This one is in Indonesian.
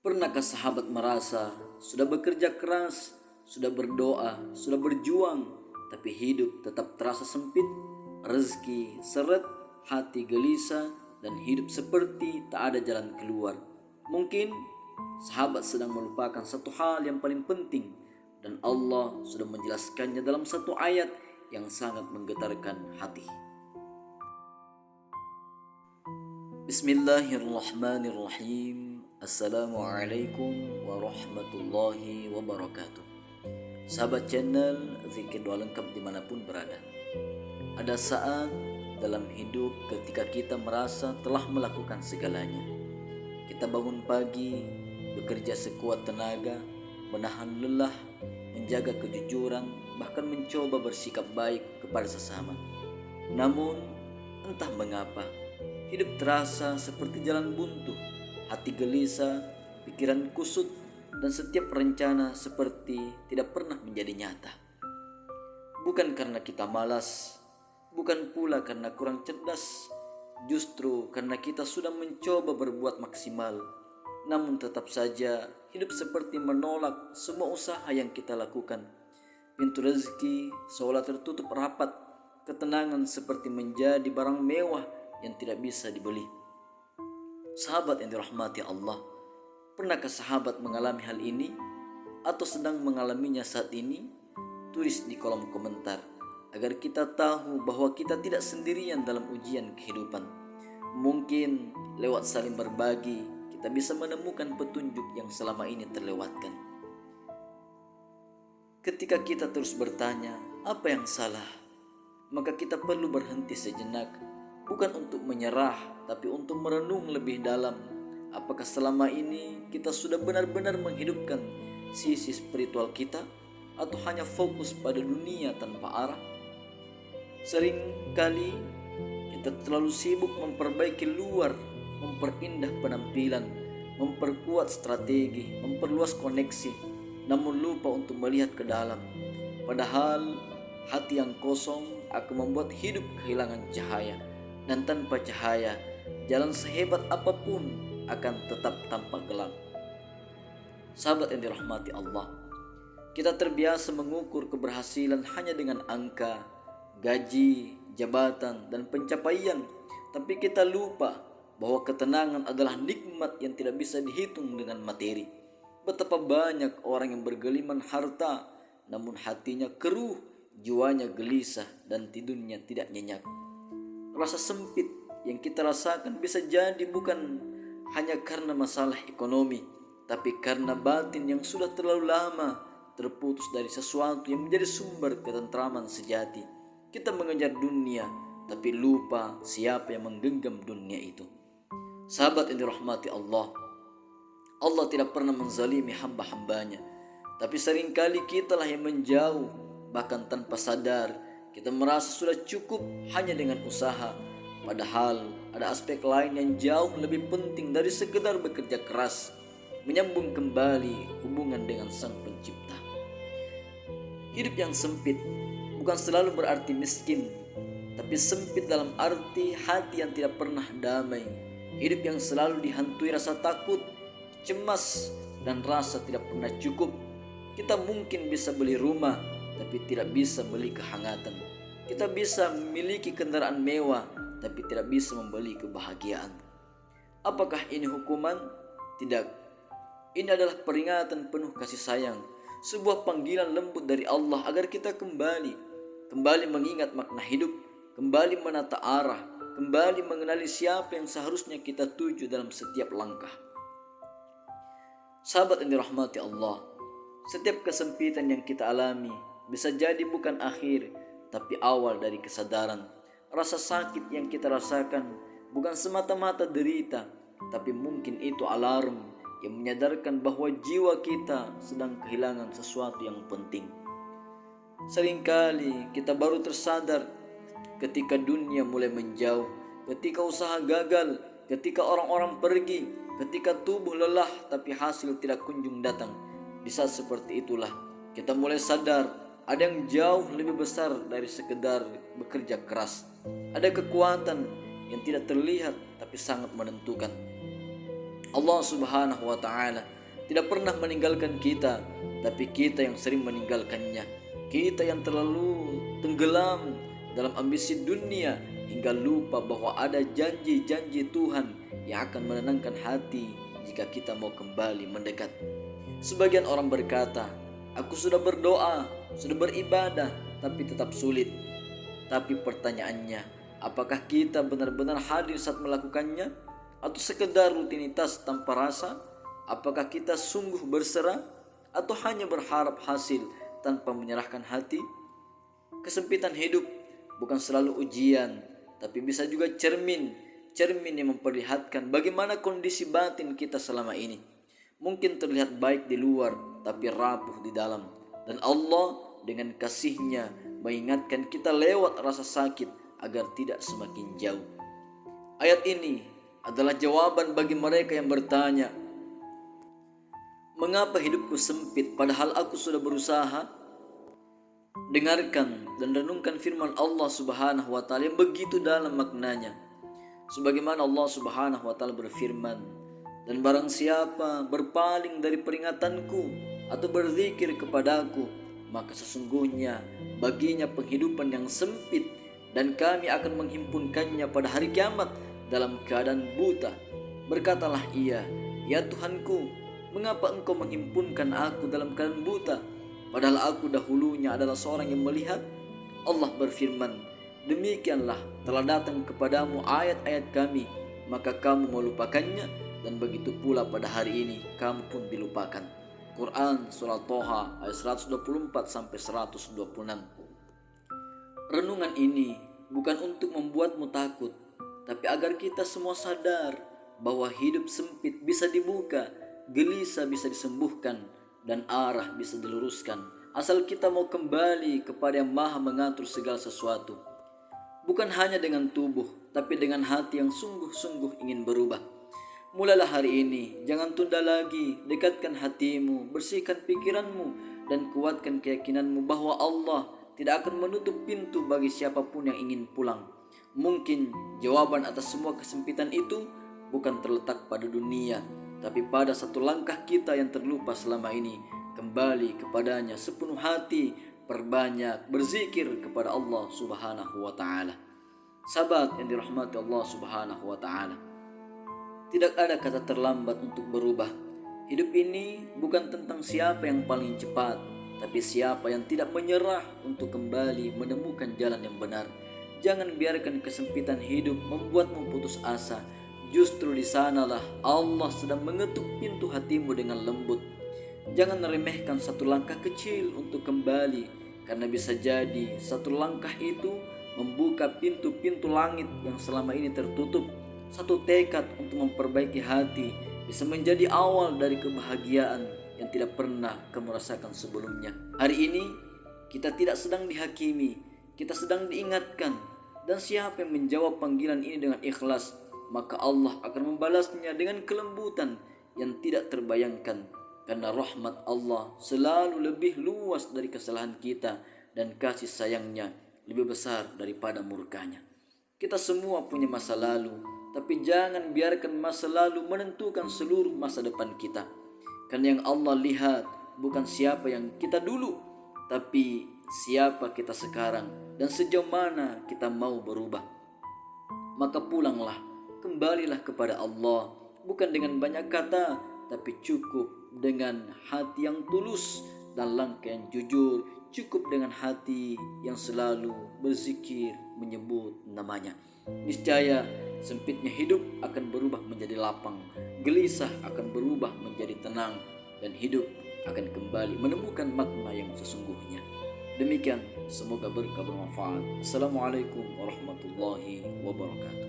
Pernahkah sahabat merasa sudah bekerja keras, sudah berdoa, sudah berjuang, tapi hidup tetap terasa sempit, rezeki seret, hati gelisah, dan hidup seperti tak ada jalan keluar? Mungkin sahabat sedang melupakan satu hal yang paling penting, dan Allah sudah menjelaskannya dalam satu ayat yang sangat menggetarkan hati. Bismillahirrahmanirrahim. Assalamualaikum warahmatullahi wabarakatuh. Sahabat channel Zikir Doa Lengkap dimanapun berada. Ada saat dalam hidup ketika kita merasa telah melakukan segalanya. Kita bangun pagi, bekerja sekuat tenaga, menahan lelah, menjaga kejujuran, bahkan mencoba bersikap baik kepada sesama. Namun entah mengapa hidup terasa seperti jalan buntu, hati gelisah, pikiran kusut, dan setiap rencana seperti tidak pernah menjadi nyata. Bukan karena kita malas, bukan pula karena kurang cerdas, justru karena kita sudah mencoba berbuat maksimal. Namun tetap saja hidup seperti menolak semua usaha yang kita lakukan. Pintu rezeki seolah tertutup rapat, ketenangan seperti menjadi barang mewah yang tidak bisa dibeli. Sahabat yang dirahmati Allah, pernahkah sahabat mengalami hal ini atau sedang mengalaminya saat ini? Tulis di kolom komentar agar kita tahu bahwa kita tidak sendirian dalam ujian kehidupan. Mungkin lewat saling berbagi kita bisa menemukan petunjuk yang selama ini terlewatkan. Ketika kita terus bertanya apa yang salah, maka kita perlu berhenti sejenak, bukan untuk menyerah, tapi untuk merenung lebih dalam. Apakah selama ini kita sudah benar-benar menghidupkan sisi spiritual kita, atau hanya fokus pada dunia tanpa arah? Seringkali kita terlalu sibuk memperbaiki luar, memperindah penampilan, memperkuat strategi, memperluas koneksi, namun lupa untuk melihat ke dalam. Padahal hati yang kosong akan membuat hidup kehilangan cahaya. Dan tanpa cahaya, jalan sehebat apapun akan tetap tampak gelap. Sahabat yang dirahmati Allah, kita terbiasa mengukur keberhasilan hanya dengan angka, gaji, jabatan, dan pencapaian. Tapi kita lupa bahwa ketenangan adalah nikmat yang tidak bisa dihitung dengan materi. Betapa banyak orang yang bergeliman harta, namun hatinya keruh, jiwanya gelisah, dan tidurnya tidak nyenyak. Rasa sempit yang kita rasakan bisa jadi bukan hanya karena masalah ekonomi, tapi karena batin yang sudah terlalu lama terputus dari sesuatu yang menjadi sumber ketentraman sejati. Kita mengejar dunia, tapi lupa siapa yang menggenggam dunia itu. Sahabat yang dirahmati Allah, Allah tidak pernah menzalimi hamba-hambanya, tapi seringkali kitalah yang menjauh, bahkan tanpa sadar. Kita merasa sudah cukup hanya dengan usaha, padahal ada aspek lain yang jauh lebih penting dari sekedar bekerja keras, menyambung kembali hubungan dengan Sang Pencipta. Hidup yang sempit bukan selalu berarti miskin, tapi sempit dalam arti hati yang tidak pernah damai. Hidup yang selalu dihantui rasa takut, cemas, dan rasa tidak pernah cukup. Kita mungkin bisa beli rumah, tapi tidak bisa beli kehangatan. Kita bisa memiliki kendaraan mewah, tapi tidak bisa membeli kebahagiaan. Apakah ini hukuman? Tidak. Ini adalah peringatan penuh kasih sayang, sebuah panggilan lembut dari Allah agar kita kembali mengingat makna hidup, kembali menata arah, kembali mengenali siapa yang seharusnya kita tuju dalam setiap langkah. Sahabat yang dirahmati Allah, setiap kesempitan yang kita alami bisa jadi bukan akhir, tapi awal dari kesadaran. Rasa sakit yang kita rasakan bukan semata-mata derita, tapi mungkin itu alarm yang menyadarkan bahwa jiwa kita sedang kehilangan sesuatu yang penting. Seringkali kita baru tersadar ketika dunia mulai menjauh, ketika usaha gagal, ketika orang-orang pergi, ketika tubuh lelah tapi hasil tidak kunjung datang. Di saat seperti itulah kita mulai sadar ada yang jauh lebih besar dari sekedar bekerja keras. Ada kekuatan yang tidak terlihat tapi sangat menentukan. Allah Subhanahu wa Ta'ala tidak pernah meninggalkan kita, tapi kita yang sering meninggalkannya. Kita yang terlalu tenggelam dalam ambisi dunia hingga lupa bahwa ada janji-janji Tuhan yang akan menenangkan hati jika kita mau kembali mendekat. Sebagian orang berkata, aku sudah berdoa, sudah beribadah, tapi tetap sulit. Tapi pertanyaannya, apakah kita benar-benar hadir saat melakukannya? Atau sekedar rutinitas tanpa rasa? Apakah kita sungguh berserah? Atau hanya berharap hasil tanpa menyerahkan hati? Kesempitan hidup bukan selalu ujian, tapi bisa juga cermin yang memperlihatkan bagaimana kondisi batin kita selama ini. Mungkin terlihat baik di luar, tapi rapuh di dalam. Dan Allah dengan kasih-Nya mengingatkan kita lewat rasa sakit agar tidak semakin jauh. Ayat ini adalah jawaban bagi mereka yang bertanya, mengapa hidupku sempit padahal aku sudah berusaha? Dengarkan dan renungkan firman Allah Subhanahu wa Ta'ala yang begitu dalam maknanya. Sebagaimana Allah Subhanahu wa Ta'ala berfirman, dan barang siapa berpaling dari peringatanku atau berzikir kepadaku, maka sesungguhnya baginya penghidupan yang sempit, dan kami akan menghimpunkannya pada hari kiamat dalam keadaan buta. Berkatalah ia, ya Tuhanku, mengapa engkau menghimpunkan aku dalam keadaan buta, padahal aku dahulunya adalah seorang yang melihat? Allah berfirman, demikianlah telah datang kepadamu ayat-ayat kami, maka kamu melupakannya, dan begitu pula pada hari ini kamu pun dilupakan. Quran Surah Toha ayat 124-126. Renungan ini bukan untuk membuatmu takut, tapi agar kita semua sadar bahwa hidup sempit bisa dibuka, gelisah bisa disembuhkan, dan arah bisa diluruskan, asal kita mau kembali kepada yang Maha mengatur segala sesuatu. Bukan hanya dengan tubuh, tapi dengan hati yang sungguh-sungguh ingin berubah. Mulailah hari ini, jangan tunda lagi. Dekatkan hatimu, bersihkan pikiranmu, dan kuatkan keyakinanmu bahwa Allah tidak akan menutup pintu bagi siapapun yang ingin pulang. Mungkin jawaban atas semua kesempitan itu bukan terletak pada dunia, tapi pada satu langkah kita yang terlupa selama ini. Kembali kepadanya sepenuh hati, perbanyak berzikir kepada Allah Subhanahu wa Ta'ala. Sahabat yang dirahmati Allah Subhanahu wa Ta'ala, tidak ada kata terlambat untuk berubah. Hidup ini bukan tentang siapa yang paling cepat, tapi siapa yang tidak menyerah untuk kembali menemukan jalan yang benar. Jangan biarkan kesempitan hidup membuatmu putus asa. Justru di sanalah Allah sedang mengetuk pintu hatimu dengan lembut. Jangan remehkan satu langkah kecil untuk kembali, karena bisa jadi satu langkah itu membuka pintu-pintu langit yang selama ini tertutup. Satu tekad untuk memperbaiki hati bisa menjadi awal dari kebahagiaan yang tidak pernah kamu rasakan sebelumnya. Hari ini kita tidak sedang dihakimi, kita sedang diingatkan. Dan siapa yang menjawab panggilan ini dengan ikhlas, maka Allah akan membalasnya dengan kelembutan yang tidak terbayangkan. Karena rahmat Allah selalu lebih luas dari kesalahan kita, dan kasih sayangnya lebih besar daripada murkanya. Kita semua punya masa lalu, tapi jangan biarkan masa lalu menentukan seluruh masa depan kita. Karena yang Allah lihat bukan siapa yang kita dulu, tapi siapa kita sekarang dan sejauh mana kita mau berubah. Maka pulanglah, kembalilah kepada Allah, bukan dengan banyak kata, tapi cukup dengan hati yang tulus dan langkah yang jujur. Cukup dengan hati yang selalu berzikir menyebut namanya. Niscaya sempitnya hidup akan berubah menjadi lapang, gelisah akan berubah menjadi tenang, dan hidup akan kembali menemukan makna yang sesungguhnya. Demikian, semoga berkah bermanfaat. Assalamualaikum warahmatullahi wabarakatuh.